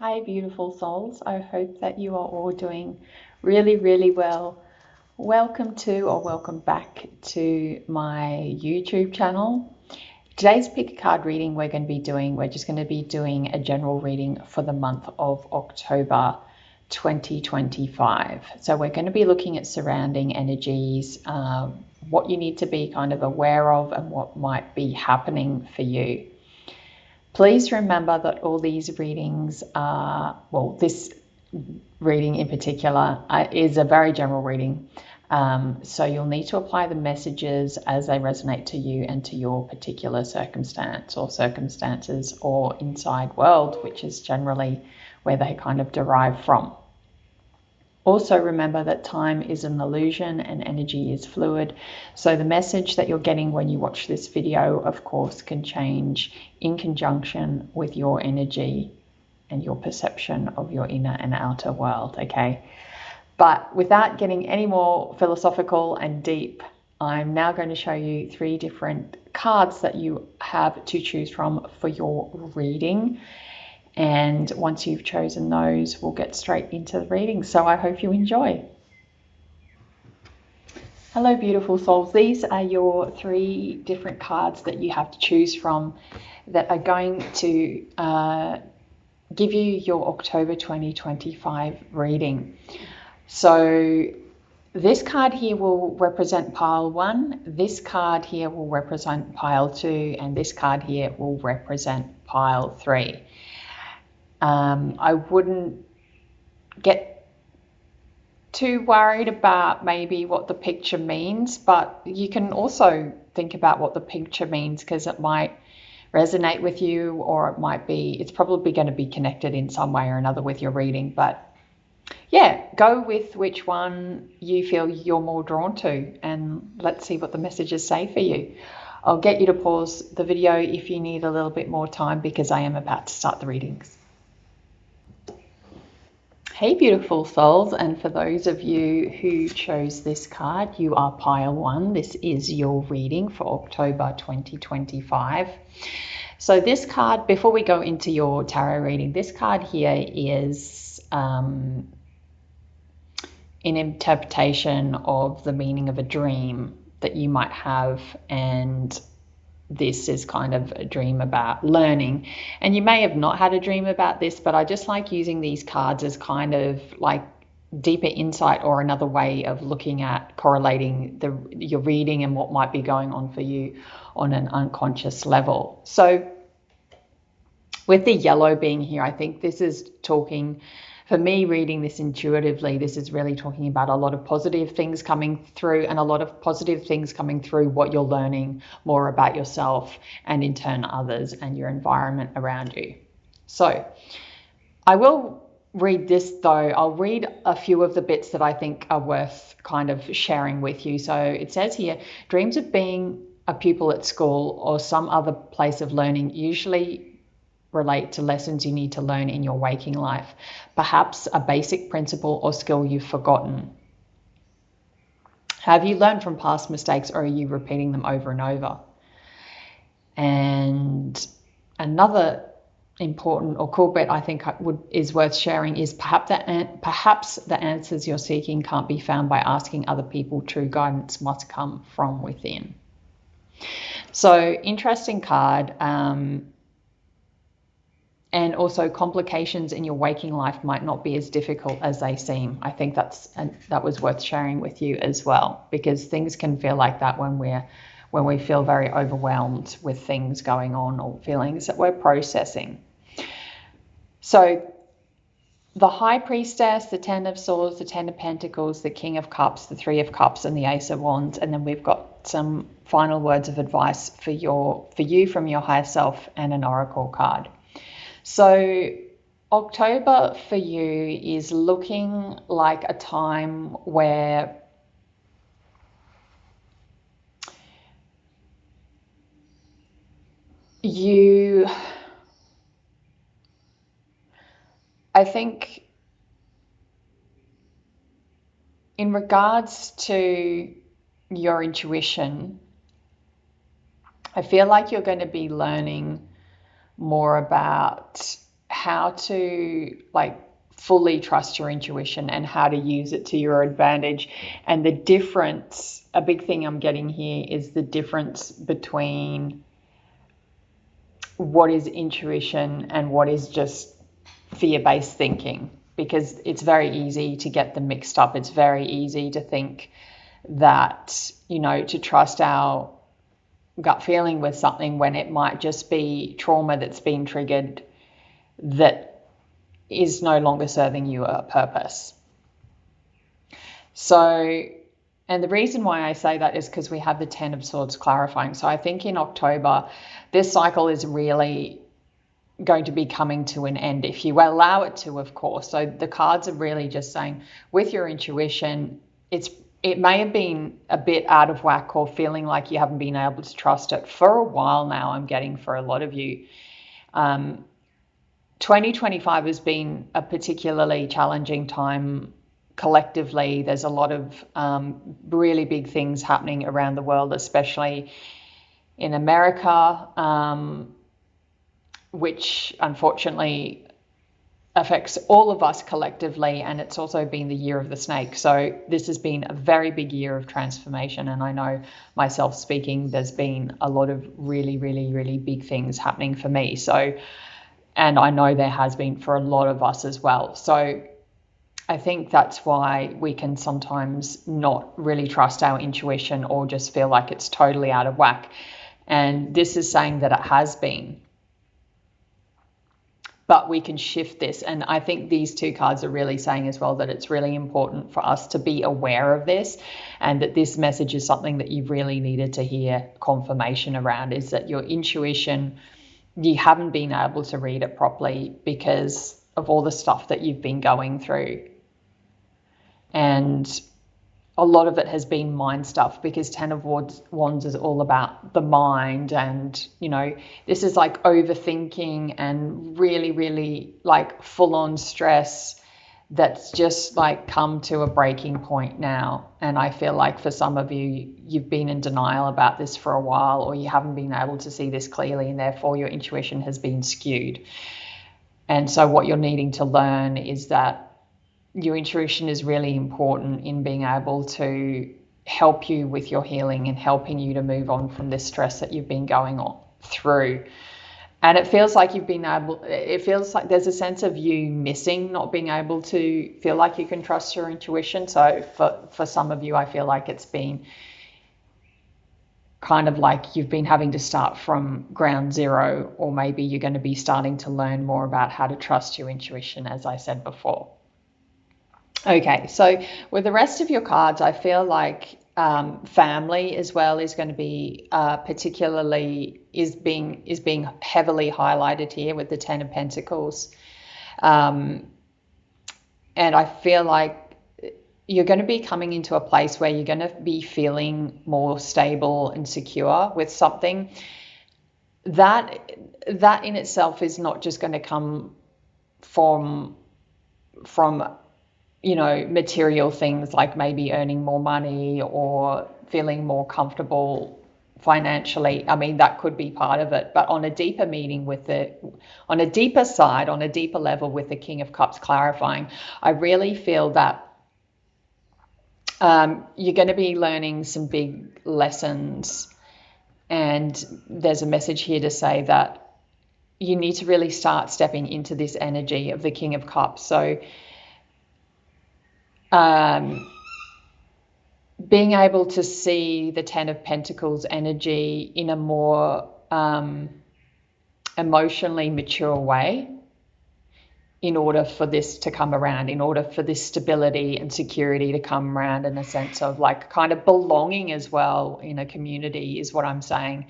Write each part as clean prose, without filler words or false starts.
Hi, beautiful souls. I hope that you are all doing really, really well. Welcome to or welcome back to my YouTube channel. Today's pick a card reading we're just going to be doing a general reading for the month of October 2025. So we're going to be looking at surrounding energies, what you need to be kind of aware of and what might be happening for you. Please remember that all these readings are, well, this reading in particular is a very general reading. So you'll need to apply the messages as they resonate to you and to your particular circumstance or circumstances or inside world, which is generally where they kind of derive from. Also remember that time is an illusion and energy is fluid. So the message that you're getting when you watch this video, of course, can change in conjunction with your energy and your perception of your inner and outer world, okay? But without getting any more philosophical and deep, I'm now going to show you 3 different cards that you have to choose from for your reading. And once you've chosen those, we'll get straight into the reading. So I hope you enjoy. Hello, beautiful souls. These are your 3 different cards that you have to choose from that are going to give you your October 2025 reading. So this card here will represent pile 1, this card here will represent pile 2, and this card here will represent pile 3. I wouldn't get too worried about maybe what the picture means, but you can also think about what the picture means because it might resonate with you, or it's probably going to be connected in some way or another with your reading. But yeah, go with which one you feel you're more drawn to, and let's see what the messages say for you. I'll get you to pause the video if you need a little bit more time because I am about to start the readings. Hey, beautiful souls, and for those of you who chose this card, you are pile 1. This is your reading for October 2025. So this card, before we go into your tarot reading, this card here is an interpretation of the meaning of a dream that you might have, and this is kind of a dream about learning. And you may have not had a dream about this, but I just like using these cards as kind of like deeper insight or another way of looking at correlating your reading and what might be going on for you on an unconscious level. So with the yellow being here, I think this is talking, for me reading this intuitively, this is really talking about a lot of positive things coming through, and a lot of positive things coming through what you're learning more about yourself and in turn others and your environment around you. So I will read this though. I'll read a few of the bits that I think are worth kind of sharing with you. So it says here, dreams of being a pupil at school or some other place of learning usually relate to lessons you need to learn in your waking life, perhaps a basic principle or skill you've forgotten. Have you learned from past mistakes, or are you repeating them over and over? And another important or cool bit I think is worth sharing is perhaps the answers you're seeking can't be found by asking other people. True guidance must come from within. So interesting card. And also complications in your waking life might not be as difficult as they seem. I think that was worth sharing with you as well, because things can feel like that when we feel very overwhelmed with things going on or feelings that we're processing. So the High Priestess, the 10 of Swords, the 10 of Pentacles, the King of Cups, the 3 of Cups, and the Ace of Wands. And then we've got some final words of advice for you from your higher self and an oracle card. So October for you is looking like a time where I think in regards to your intuition, I feel like you're going to be learning more about how to like fully trust your intuition and how to use it to your advantage. And the difference, a big thing I'm getting here, is the difference between what is intuition and what is just fear-based thinking, because it's very easy to get them mixed up. It's very easy to think that, to trust our gut feeling with something when it might just be trauma that's been triggered that is no longer serving you a purpose. So, and the reason why I say that is because we have the 10 of Swords clarifying. So I think in October, this cycle is really going to be coming to an end, if you allow it to, of course. So the cards are really just saying, with your intuition, it may have been a bit out of whack or feeling like you haven't been able to trust it for a while now. I'm getting for a lot of you. 2025 has been a particularly challenging time collectively. There's a lot of really big things happening around the world, especially in America, which unfortunately affects all of us collectively. And it's also been the year of the snake. So this has been a very big year of transformation. And I know myself speaking, there's been a lot of really, really, really big things happening for me. So, and I know there has been for a lot of us as well. So I think that's why we can sometimes not really trust our intuition or just feel like it's totally out of whack. And this is saying that it has been. But we can shift this. And I think these two cards are really saying as well that it's really important for us to be aware of this, and that this message is something that you really needed to hear confirmation around, is that your intuition, you haven't been able to read it properly because of all the stuff that you've been going through. And a lot of it has been mind stuff, because 10 of Wands is all about the mind. And, this is like overthinking and really, really like full on stress that's just like come to a breaking point now. And I feel like for some of you, you've been in denial about this for a while, or you haven't been able to see this clearly, and therefore your intuition has been skewed. And so what you're needing to learn is that your intuition is really important in being able to help you with your healing and helping you to move on from this stress that you've been going on through. And it feels like it feels like there's a sense of you missing, not being able to feel like you can trust your intuition. So for some of you, I feel like it's been kind of like you've been having to start from ground zero, or maybe you're going to be starting to learn more about how to trust your intuition, as I said before. Okay, so with the rest of your cards, I feel like family as well is going to be particularly is being heavily highlighted here with the 10 of Pentacles, and I feel like you're going to be coming into a place where you're going to be feeling more stable and secure with something that in itself is not just going to come from material things like maybe earning more money or feeling more comfortable financially. I mean, that could be part of it, but on a deeper meaning on a deeper side, on a deeper level with the King of Cups clarifying, I really feel that you're going to be learning some big lessons. And there's a message here to say that you need to really start stepping into this energy of the King of Cups. So being able to see the 10 of Pentacles energy in a more emotionally mature way in order for this to come around, in order for this stability and security to come around, in a sense of like kind of belonging as well in a community is what I'm saying.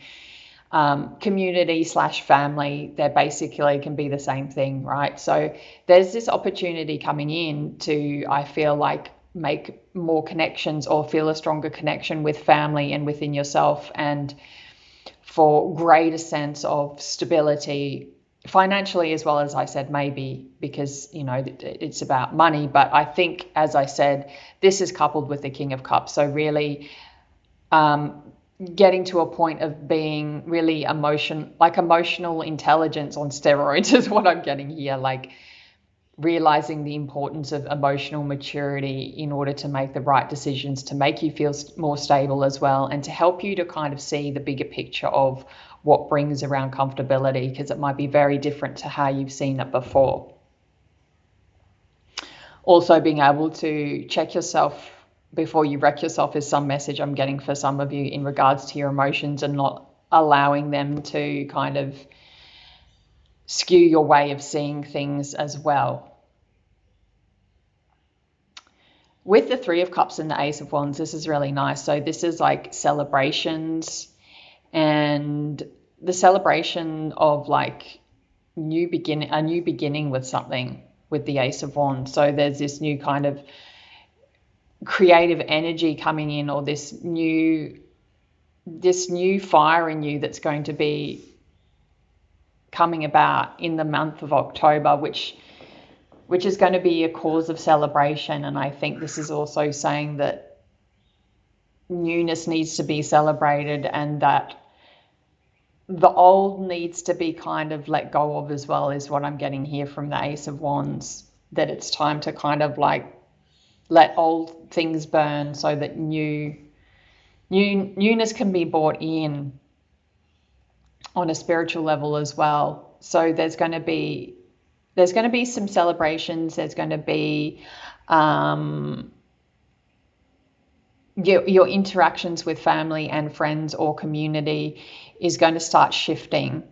Community / family, they basically can be the same thing, right? So there's this opportunity coming in to, I feel like, make more connections or feel a stronger connection with family and within yourself, and for greater sense of stability financially, as well as I said, maybe because, it's about money. But I think, as I said, this is coupled with the King of Cups. So really, getting to a point of being really emotional intelligence on steroids is what I'm getting here. Like realizing the importance of emotional maturity in order to make the right decisions, to make you feel more stable as well, and to help you to kind of see the bigger picture of what brings around comfortability, because it might be very different to how you've seen it before. Also, being able to check yourself before you wreck yourself is some message I'm getting for some of you in regards to your emotions, and not allowing them to kind of skew your way of seeing things as well. With the Three of Cups and the Ace of Wands, this is really nice. So this is like celebrations, and the celebration of like a new beginning with something with the Ace of Wands. So there's this new kind of creative energy coming in, or this new fire in you that's going to be coming about in the month of October, which is going to be a cause of celebration. And I think this is also saying that newness needs to be celebrated, and that the old needs to be kind of let go of as well, is what I'm getting here from the Ace of Wands. That it's time to kind of like let old things burn so that newness can be brought in on a spiritual level as well. So there's going to be some celebrations. There's going to be your interactions with family and friends or community is going to start shifting.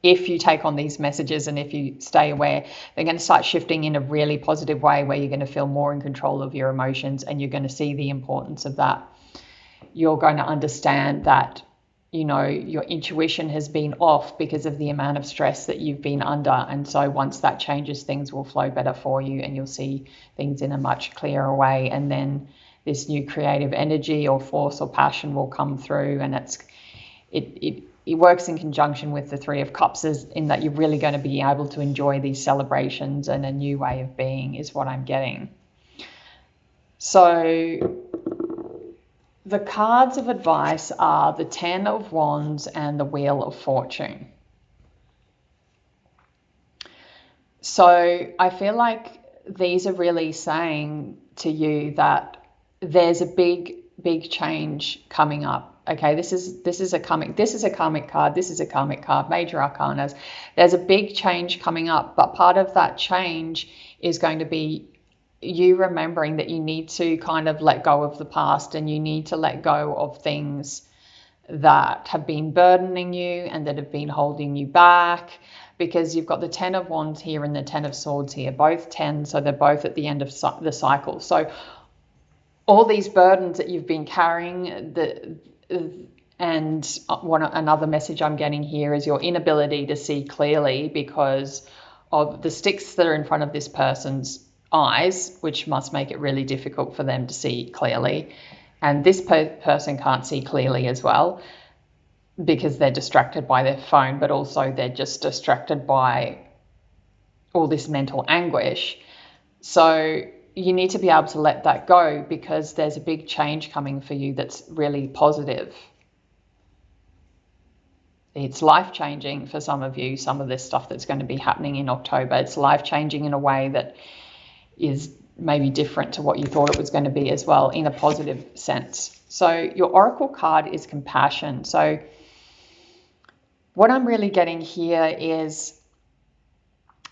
If you take on these messages and if you stay aware, they're going to start shifting in a really positive way, where you're going to feel more in control of your emotions, and you're going to see the importance of that. You're going to understand that, you know, your intuition has been off because of the amount of stress that you've been under. And so once that changes, things will flow better for you, and you'll see things in a much clearer way. And then this new creative energy or force or passion will come through, and it works in conjunction with the Three of Cups, in that you're really going to be able to enjoy these celebrations and a new way of being, is what I'm getting. So the cards of advice are the Ten of Wands and the Wheel of Fortune. So I feel like these are really saying to you that there's a big change coming up. Okay, this is a karmic card. This is a karmic card, major arcanas. There's a big change coming up, but part of that change is going to be you remembering that you need to kind of let go of the past, and you need to let go of things that have been burdening you and that have been holding you back, because you've got the Ten of Wands here and the Ten of Swords here, both 10, so they're both at the end of the cycle. So all these burdens that you've been carrying, another message I'm getting here is your inability to see clearly because of the sticks that are in front of this person's eyes, which must make it really difficult for them to see clearly. And this person can't see clearly as well, because they're distracted by their phone, but also they're just distracted by all this mental anguish. So you need to be able to let that go, because there's a big change coming for you that's really positive. It's life-changing for some of you, some of this stuff that's going to be happening in October. It's life-changing in a way that is maybe different to what you thought it was going to be as well, in a positive sense. So your Oracle card is compassion. So what I'm really getting here is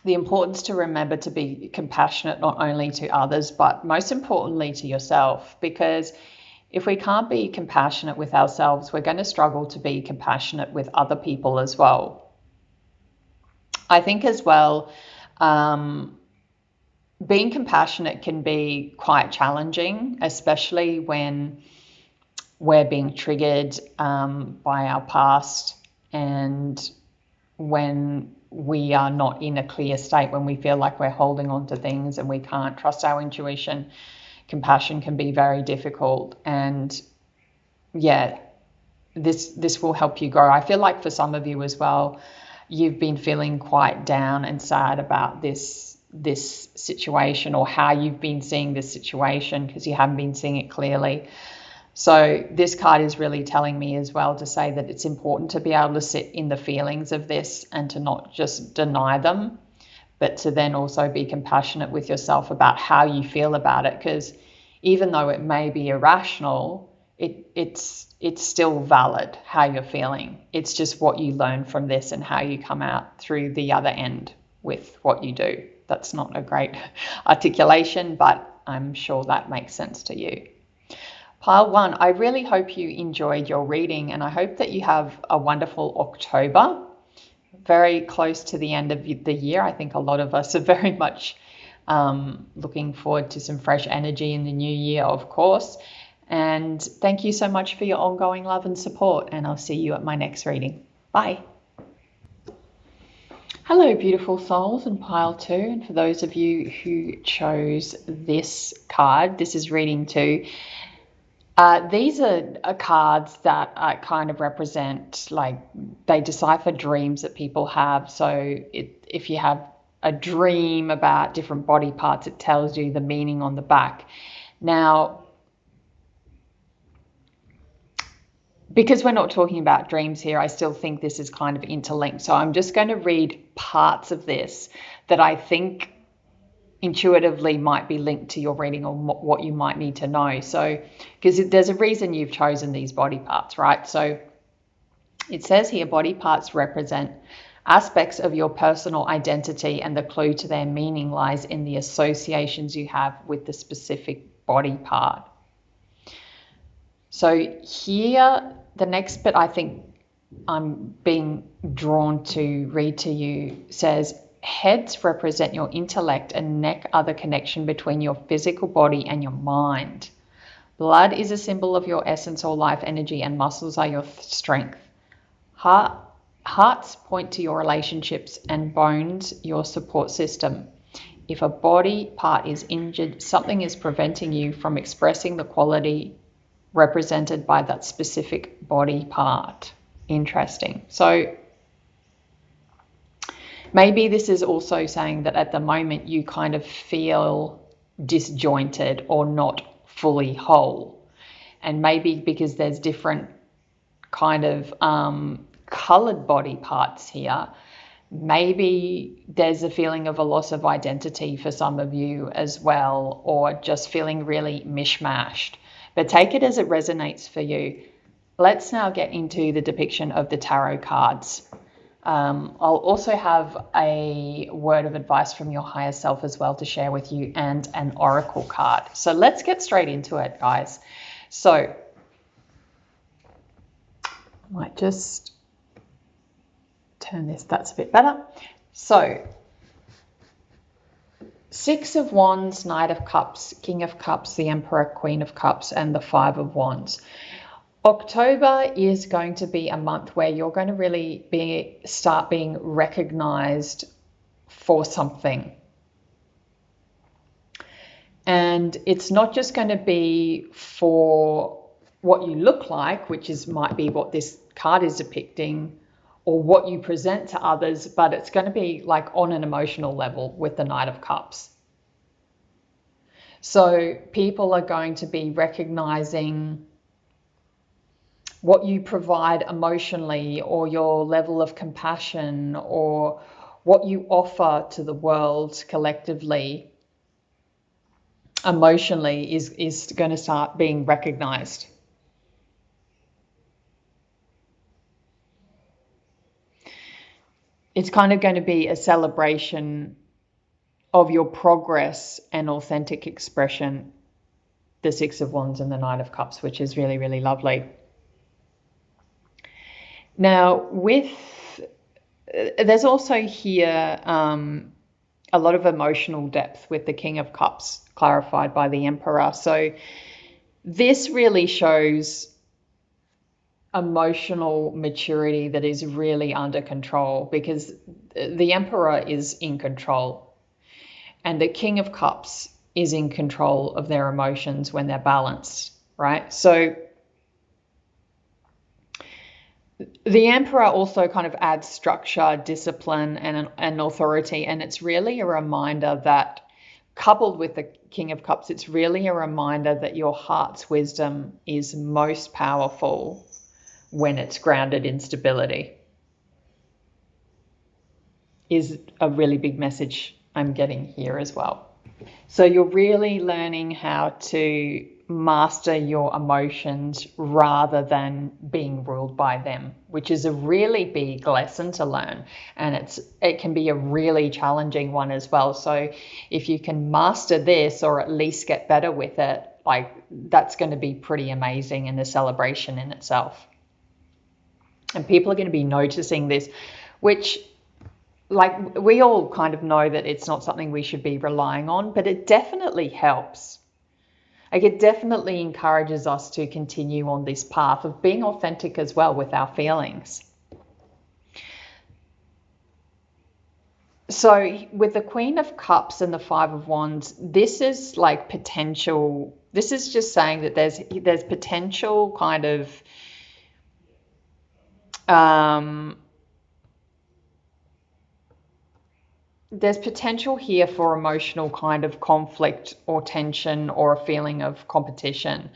the importance to remember to be compassionate, not only to others, but most importantly to yourself. Because if we can't be compassionate with ourselves, we're going to struggle to be compassionate with other people as well. I think as well, being compassionate can be quite challenging, especially when we're being triggered by our past, and when we are not in a clear state, when we feel like we're holding on to things and we can't trust our intuition. Compassion can be very difficult, and yeah, this will help you grow. I feel like for some of you as well, you've been feeling quite down and sad about this situation, or how you've been seeing this situation, because you haven't been seeing it clearly. So this card is really telling me as well to say that it's important to be able to sit in the feelings of this and to not just deny them, but to then also be compassionate with yourself about how you feel about it. Because even though it may be irrational, it's still valid how you're feeling. It's just what you learn from this and how you come out through the other end with what you do. That's not a great articulation, but I'm sure that makes sense to you. Pile 1, I really hope you enjoyed your reading, and I hope that you have a wonderful October. Very close to the end of the year. I think a lot of us are very much looking forward to some fresh energy in the new year, of course. And thank you so much for your ongoing love and support, and I'll see you at my next reading. Bye. Hello, beautiful souls in pile 2. And for those of you who chose this card, this is reading 2. These are cards that kind of represent, like, they decipher dreams that people have. So if you have a dream about different body parts, it tells you the meaning on the back. Now, because we're not talking about dreams here, I still think this is kind of interlinked. So I'm just going to read parts of this that I think intuitively might be linked to your reading or what you might need to know. So, because there's a reason you've chosen these body parts, right? So it says here, body parts represent aspects of your personal identity, and the clue to their meaning lies in the associations you have with the specific body part. So here, the next bit I think I'm being drawn to read to you says, heads represent your intellect and neck are the connection between your physical body and your mind. Blood is a symbol of your essence or life energy, and muscles are your strength. Hearts point to your relationships, and bones your support system. If a body part is injured, something is preventing you from expressing the quality represented by that specific body part. Interesting. So maybe this is also saying that at the moment you kind of feel disjointed or not fully whole. And maybe because there's different kind of colored body parts here, maybe there's a feeling of a loss of identity for some of you as well, or just feeling really mishmashed. But take it as it resonates for you. Let's now get into the depiction of the tarot cards. I'll also have a word of advice from your higher self as well to share with you, and an oracle card. So let's get straight into it, guys. So I might just turn this, that's a bit better. So 6 of Wands, Knight of Cups, King of Cups, the Emperor, Queen of Cups, and the 5 of Wands. October is going to be a month where you're going to really start being recognized for something. And it's not just going to be for what you look like, which might be what this card is depicting, or what you present to others, but it's going to be like on an emotional level with the Knight of Cups. So people are going to be recognizing what you provide emotionally, or your level of compassion, or what you offer to the world collectively emotionally is going to start being recognized. It's kind of going to be a celebration of your progress and authentic expression, the 6 of Wands and the Knight of Cups, which is really, really lovely. Now, there's also here a lot of emotional depth with the King of Cups, clarified by the Emperor. So this really shows emotional maturity that is really under control, because the Emperor is in control and the King of Cups is in control of their emotions when they're balanced, right? So the Emperor also kind of adds structure, discipline, and authority, and it's really a reminder that coupled with the King of Cups, it's really a reminder that your heart's wisdom is most powerful when it's grounded in stability, is a really big message I'm getting here as well. So you're really learning how to master your emotions rather than being ruled by them, which is a really big lesson to learn, and it can be a really challenging one as well. So if you can master this, or at least get better with it, like, that's going to be pretty amazing and a celebration in itself. And people are going to be noticing this, which, like, we all kind of know that it's not something we should be relying on, but it definitely helps. Like, it definitely encourages us to continue on this path of being authentic as well with our feelings. So with the Queen of Cups and the Five of Wands, this is like potential. This is just saying that there's potential kind of there's potential here for emotional kind of conflict or tension or a feeling of competition.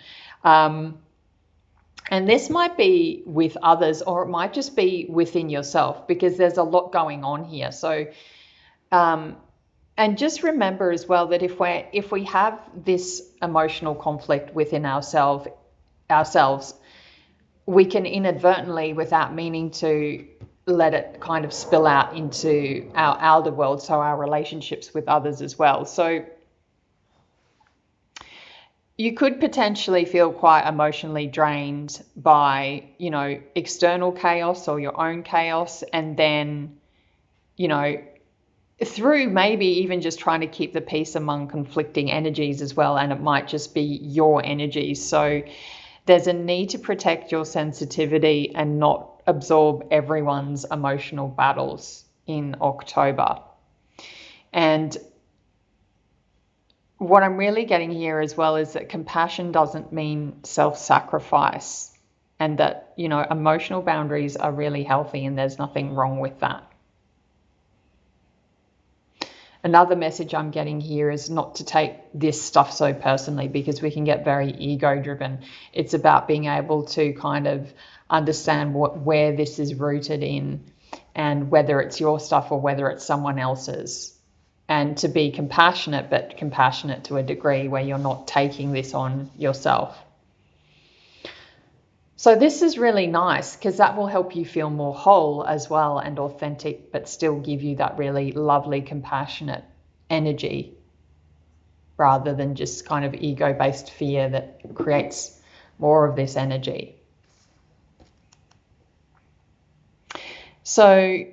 And this might be with others, or it might just be within yourself, because there's a lot going on here. So, and just remember as well that if we have this emotional conflict within ourselves, we can inadvertently, without meaning to, let it kind of spill out into our outer world, so our relationships with others as well. So you could potentially feel quite emotionally drained by, external chaos or your own chaos, and then, through maybe even just trying to keep the peace among conflicting energies as well, and it might just be your energies. So there's a need to protect your sensitivity and not absorb everyone's emotional battles in October. And what I'm really getting here as well is that compassion doesn't mean self-sacrifice, and that, emotional boundaries are really healthy and there's nothing wrong with that. Another message I'm getting here is not to take this stuff so personally, because we can get very ego-driven. It's about being able to kind of understand where this is rooted in, and whether it's your stuff or whether it's someone else's. And to be compassionate, but compassionate to a degree where you're not taking this on yourself. So this is really nice, because that will help you feel more whole as well and authentic, but still give you that really lovely, compassionate energy, rather than just kind of ego-based fear that creates more of this energy. So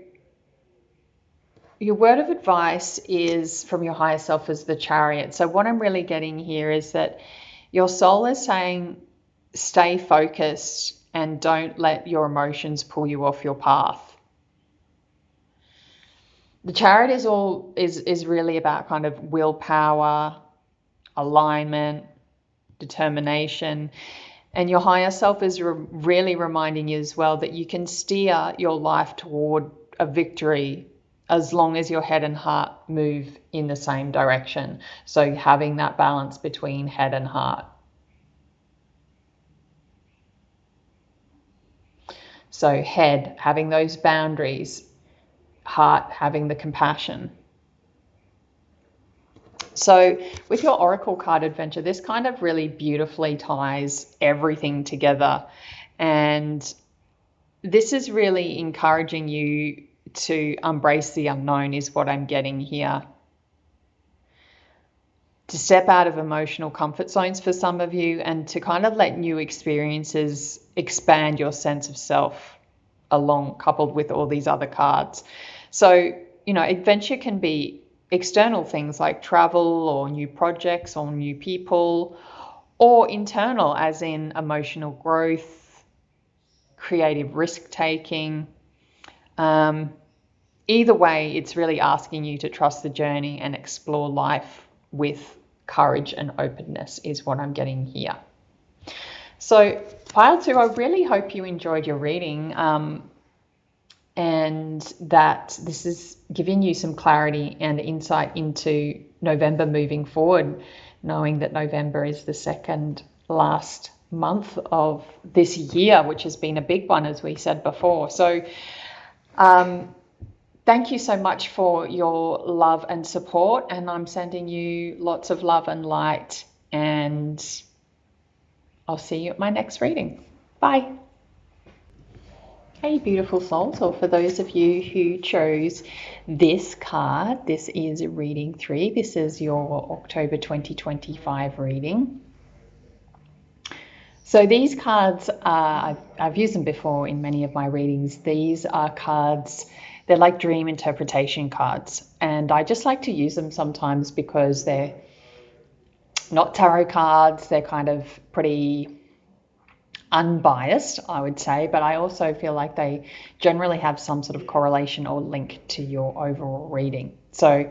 your word of advice is from your higher self as the Chariot. So what I'm really getting here is that your soul is saying, stay focused and don't let your emotions pull you off your path. The Chariot is really about kind of willpower, alignment, determination. And your higher self is really reminding you as well that you can steer your life toward a victory as long as your head and heart move in the same direction. So having that balance between head and heart. So head, having those boundaries, heart, having the compassion. So with your Oracle card adventure, this kind of really beautifully ties everything together. And this is really encouraging you to embrace the unknown, is what I'm getting here. To step out of emotional comfort zones for some of you, and to kind of let new experiences expand your sense of self, coupled with all these other cards. So, adventure can be external things like travel or new projects or new people, or internal as in emotional growth, creative risk-taking. Either way, it's really asking you to trust the journey and explore life with courage and openness, is what I'm getting here. So pile 2, I really hope you enjoyed your reading. and that this is giving you some clarity and insight into November moving forward, knowing that November is the second last month of this year, which has been a big one, as we said before. So thank you so much for your love and support, and I'm sending you lots of love and light, and I'll see you at my next reading. Bye. Hey, beautiful souls, or for those of you who chose this card, this is reading 3. This is your October 2025 reading. So these cards, I've used them before in many of my readings. These are cards, they're like dream interpretation cards. And I just like to use them sometimes because they're not tarot cards. They're kind of pretty unbiased, I would say, but I also feel like they generally have some sort of correlation or link to your overall reading. So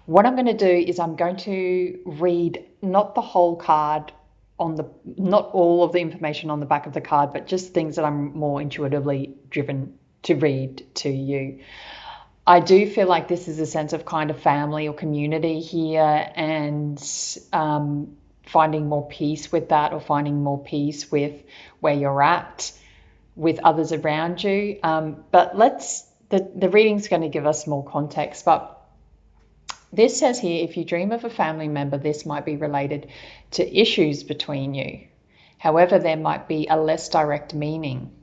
what I'm going to do is I'm going to read not the whole card not all of the information on the back of the card, but just things that I'm more intuitively driven to read to you. I do feel like this is a sense of kind of family or community here, and finding more peace with that, or finding more peace with where you're at with others around you. But the reading's going to give us more context. But this says here, if you dream of a family member, this might be related to issues between you. However, there might be a less direct meaning.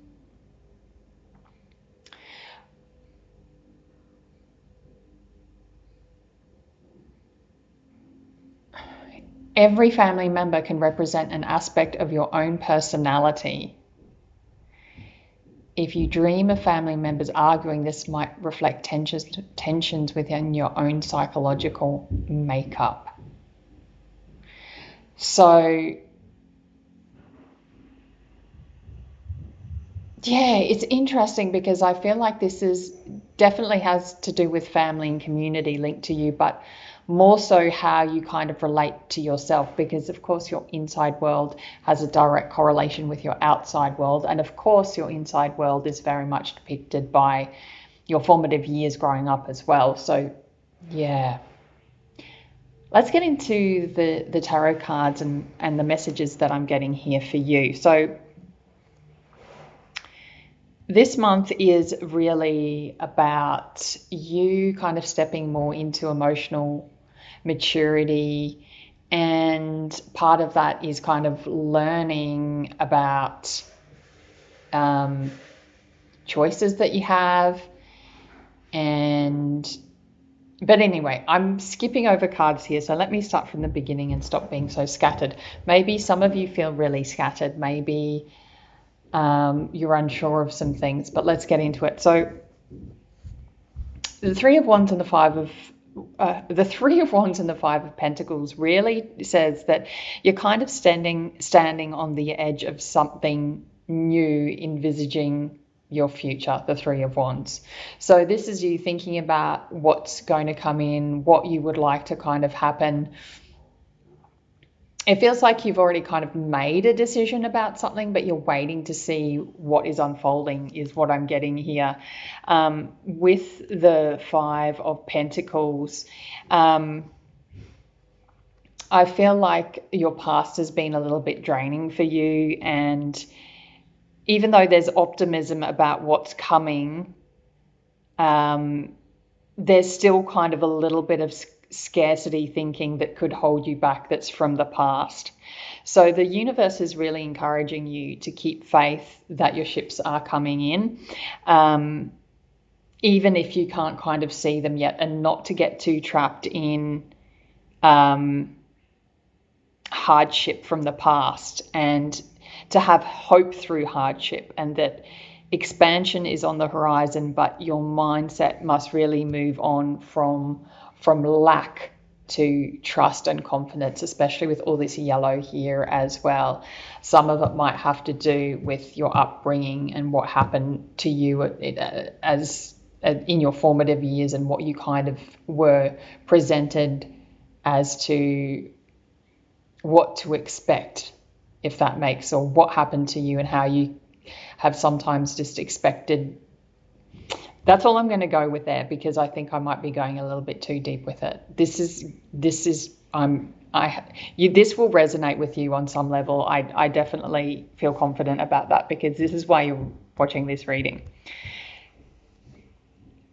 Every family member can represent an aspect of your own personality. If you dream of family members arguing, this might reflect tensions within your own psychological makeup. So, yeah, it's interesting because I feel like this is definitely has to do with family and community linked to you, but more so how you kind of relate to yourself, because of course your inside world has a direct correlation with your outside world, and of course your inside world is very much depicted by your formative years growing up as well. So yeah, let's get into the tarot cards and the messages that I'm getting here for you. So this month is really about you kind of stepping more into emotional maturity, and part of that is kind of learning about choices that you have. But anyway, I'm skipping over cards here, so let me start from the beginning and stop being so scattered. Maybe some of you feel really scattered, maybe you're unsure of some things, but let's get into it. So the Three of Wands and the Five of Pentacles really says that you're kind of standing on the edge of something new, envisaging your future, the Three of Wands. So this is you thinking about what's going to come in, what you would like to kind of happen. It feels like you've already kind of made a decision about something, but you're waiting to see what is unfolding, is what I'm getting here. With the Five of Pentacles, I feel like your past has been a little bit draining for you, and even though there's optimism about what's coming, there's still kind of a little bit of scarcity thinking that could hold you back, that's from the past. So the universe is really encouraging you to keep faith that your ships are coming in, even if you can't kind of see them yet, and not to get too trapped in hardship from the past, and to have hope through hardship, and that expansion is on the horizon, but your mindset must really move on from lack to trust and confidence, especially with all this yellow here as well. Some of it might have to do with your upbringing and what happened to you as in your formative years, and what you kind of were presented as to what to expect, if that makes, or what happened to you and how you have sometimes just expected That's all I'm going to go with there, because I think I might be going a little bit too deep with it. This will resonate with you on some level. I definitely feel confident about that, because this is why you're watching this reading.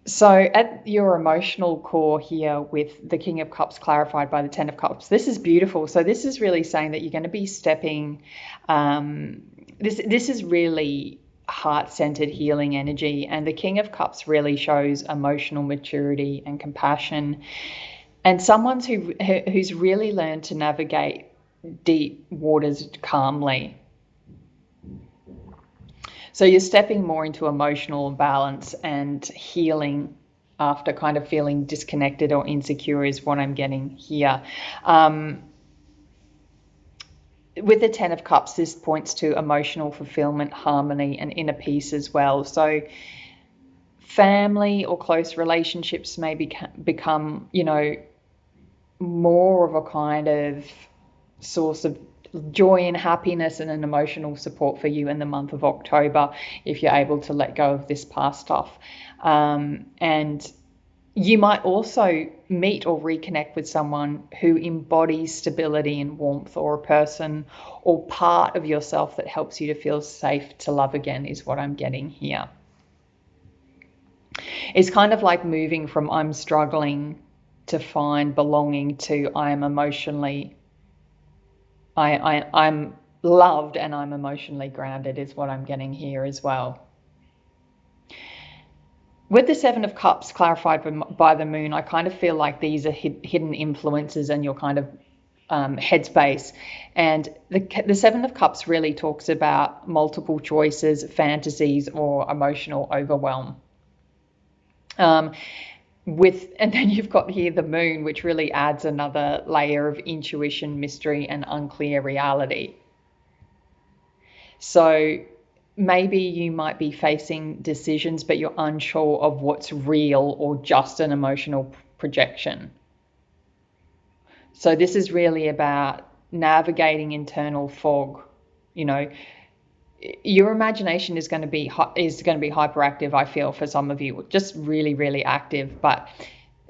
So at your emotional core here, with the King of Cups clarified by the Ten of Cups, this is beautiful. So this is really saying that you're going to be stepping, this is really heart-centered healing energy, and the King of Cups really shows emotional maturity and compassion, and someone who's really learned to navigate deep waters calmly. So you're stepping more into emotional balance and healing after kind of feeling disconnected or insecure, is what I'm getting here. With the Ten of Cups, this points to emotional fulfillment, harmony, and inner peace as well. So family or close relationships may become, more of a kind of source of joy and happiness and an emotional support for you in the month of October, if you're able to let go of this past stuff. And you might also meet or reconnect with someone who embodies stability and warmth, or a person or part of yourself that helps you to feel safe to love again, is what I'm getting here. It's kind of like moving from I'm struggling to find belonging to I'm loved and I'm emotionally grounded, is what I'm getting here as well. With the Seven of Cups clarified by the Moon, I kind of feel like these are hidden influences in your kind of headspace. And the Seven of Cups really talks about multiple choices, fantasies, or emotional overwhelm. And then you've got here the Moon, which really adds another layer of intuition, mystery, and unclear reality. So maybe you might be facing decisions, but you're unsure of what's real or just an emotional projection. So this is really about navigating internal fog. Your imagination is going to be hyperactive, I feel, for some of you, just really, really active. But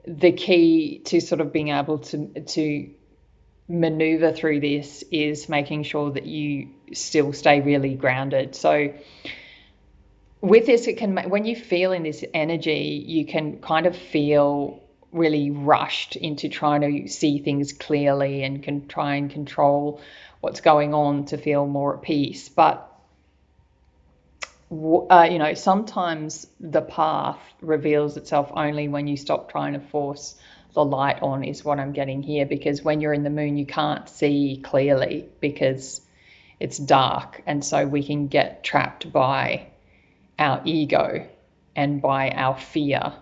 the key to sort of being able to maneuver through this is making sure that you still stay really grounded. So with this, when you feel in this energy, you can kind of feel really rushed into trying to see things clearly and can try and control what's going on to feel more at peace. But sometimes the path reveals itself only when you stop trying to force the light on, is what I'm getting here. Because when you're in the Moon, you can't see clearly because it's dark, and so we can get trapped by our ego and by our fear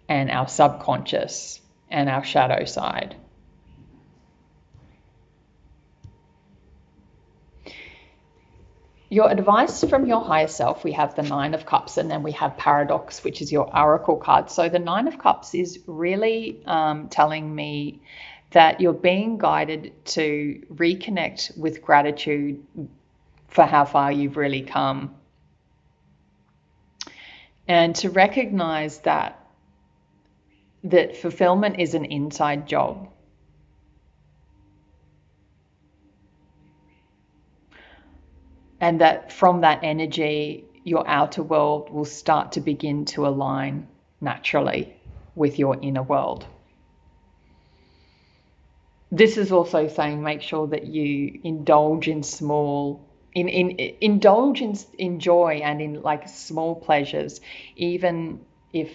and our subconscious and our shadow side. Your advice from your higher self, we have the Nine of Cups, and then we have Paradox, which is your Oracle card. So the Nine of Cups is really telling me that you're being guided to reconnect with gratitude for how far you've really come, and to recognize that fulfillment is an inside job. And that from that energy, your outer world will start to begin to align naturally with your inner world. This is also saying make sure that you indulge in in joy and in like small pleasures, even if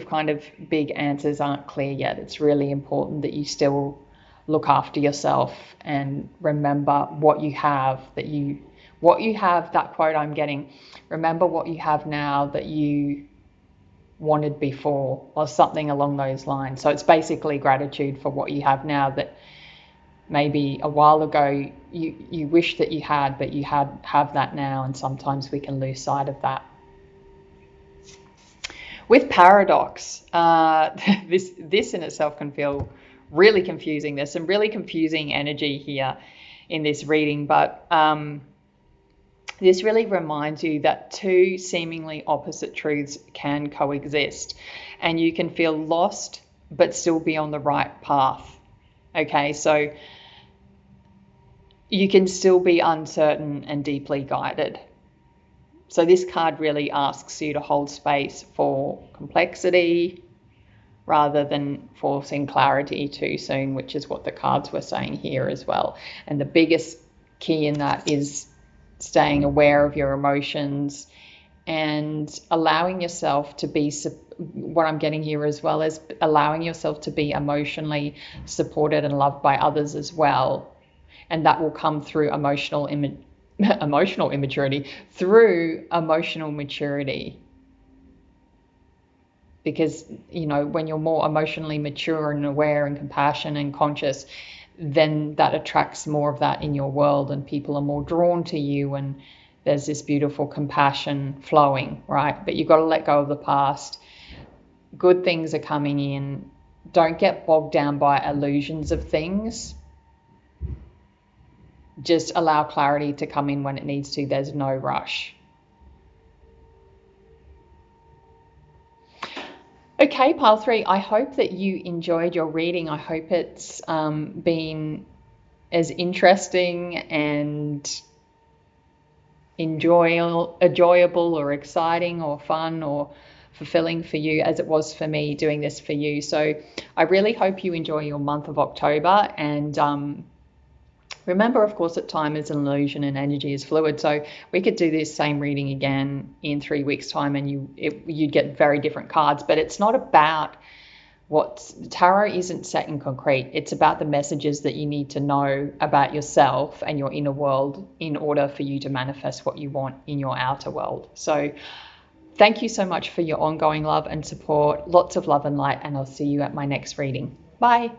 kind of big answers aren't clear yet. It's really important that you still look after yourself and remember what you have, that quote I'm getting, remember what you have now that you wanted before, or something along those lines. So it's basically gratitude for what you have now that maybe a while ago you wish that you had, but you have that now, and sometimes we can lose sight of that. With Paradox, this in itself can feel really confusing. There's some really confusing energy here in this reading, but This really reminds you that two seemingly opposite truths can coexist, and you can feel lost but still be on the right path. Okay, so you can still be uncertain and deeply guided. So this card really asks you to hold space for complexity rather than forcing clarity too soon, which is what the cards were saying here as well. And the biggest key in that is staying aware of your emotions and allowing yourself to be, what I'm getting here as well, is allowing yourself to be emotionally supported and loved by others as well. And that will come through emotional immaturity, through emotional maturity. Because, you know, when you're more emotionally mature and aware and compassionate and conscious, then that attracts more of that in your world, and people are more drawn to you, and there's this beautiful compassion flowing, right? But you've got to let go of the past. Good things are coming in. Don't get bogged down by illusions of things. Just allow clarity to come in when it needs to. There's no rush. Okay, pile 3, I hope that you enjoyed your reading. I hope it's been as interesting and enjoyable or exciting or fun or fulfilling for you as it was for me doing this for you. So I really hope you enjoy your month of October, and remember, of course, that time is an illusion and energy is fluid. So we could do this same reading again in 3 weeks' time, and you'd get very different cards. But it's not about tarot isn't set in concrete. It's about the messages that you need to know about yourself and your inner world in order for you to manifest what you want in your outer world. So thank you so much for your ongoing love and support. Lots of love and light, and I'll see you at my next reading. Bye.